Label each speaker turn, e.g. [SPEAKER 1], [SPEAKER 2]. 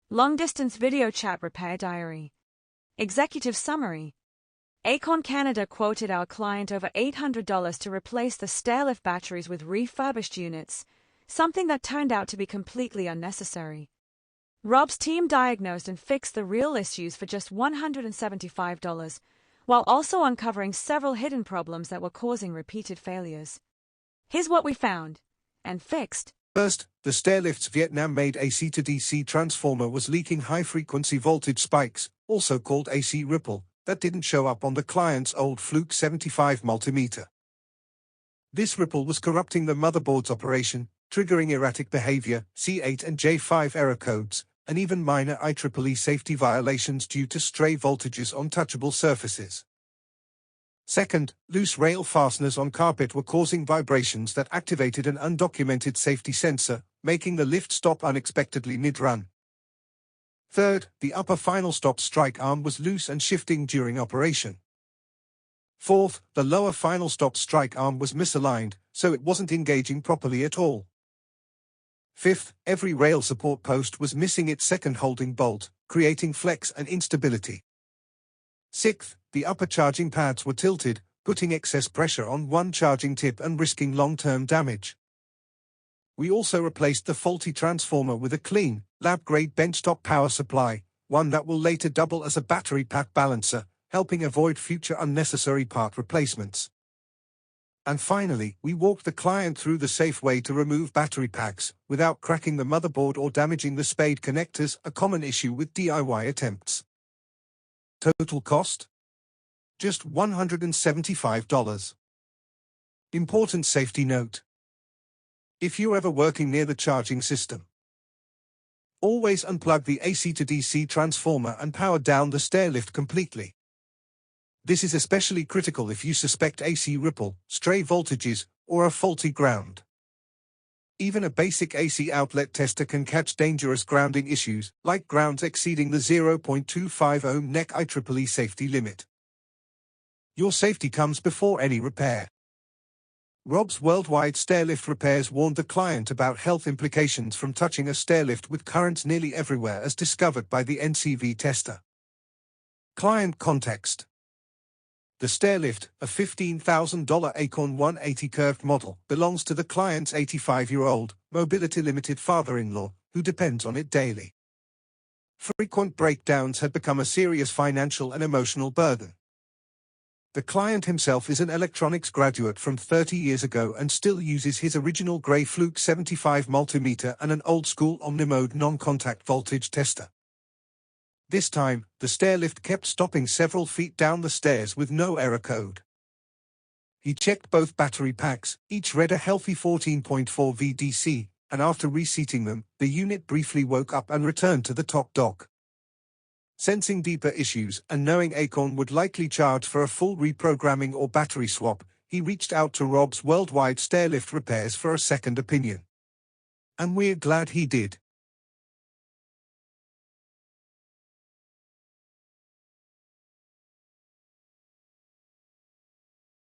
[SPEAKER 1] Long-distance video chat repair diary. Executive summary. Acorn Canada quoted our client over $800 to replace the Stairlift batteries with refurbished units, something that turned out to be completely unnecessary. Rob's team diagnosed and fixed the real issues for just $175, while also uncovering several hidden problems that were causing repeated failures. Here's what we found and fixed.
[SPEAKER 2] First, the Stairlift's Vietnam-made AC to DC transformer was leaking high-frequency voltage spikes, also called AC ripple, that didn't show up on the client's old Fluke 75 multimeter. This ripple was corrupting the motherboard's operation, triggering erratic behavior, C8 and J5 error codes, and even minor IEEE safety violations due to stray voltages on touchable surfaces. Second, loose rail fasteners on carpet were causing vibrations that activated an undocumented safety sensor, making the lift stop unexpectedly mid-run. Third, the upper final stop strike arm was loose and shifting during operation. Fourth, the lower final stop strike arm was misaligned, so it wasn't engaging properly at all. Fifth, every rail support post was missing its second holding bolt, creating flex and instability. Sixth, the upper charging pads were tilted, putting excess pressure on one charging tip and risking long-term damage. We also replaced the faulty transformer with a clean, lab-grade benchtop power supply, one that will later double as a battery pack balancer, helping avoid future unnecessary part replacements. And finally, we walked the client through the safe way to remove battery packs, without cracking the motherboard or damaging the spade connectors, a common issue with DIY attempts. Total cost? Just $175. Important safety note. If you're ever working near the charging system, always unplug the AC to DC transformer and power down the Stairlift completely. This is especially critical if you suspect AC ripple, stray voltages, or a faulty ground. Even a basic AC outlet tester can catch dangerous grounding issues, like grounds exceeding the 0.25 ohm NEC IEEE safety limit. Your safety comes before any repair. Rob's Worldwide Stairlift Repairs warned the client about health implications from touching a stairlift with currents nearly everywhere as discovered by the NCV tester. Client context. The Stairlift, a $15,000 Acorn 180 curved model, belongs to the client's 85-year-old, mobility-limited father-in-law, who depends on it daily. Frequent breakdowns had become a serious financial and emotional burden. The client himself is an electronics graduate from 30 years ago and still uses his original grey Fluke 75 multimeter and an old-school Omnimode non-contact voltage tester. This time, the Stairlift kept stopping several feet down the stairs with no error code. He checked both battery packs, each read a healthy 14.4 VDC, and after reseating them, the unit briefly woke up and returned to the top dock. Sensing deeper issues and knowing Acorn would likely charge for a full reprogramming or battery swap, he reached out to Rob's Worldwide Stairlift Repairs for a second opinion. And we're glad he did.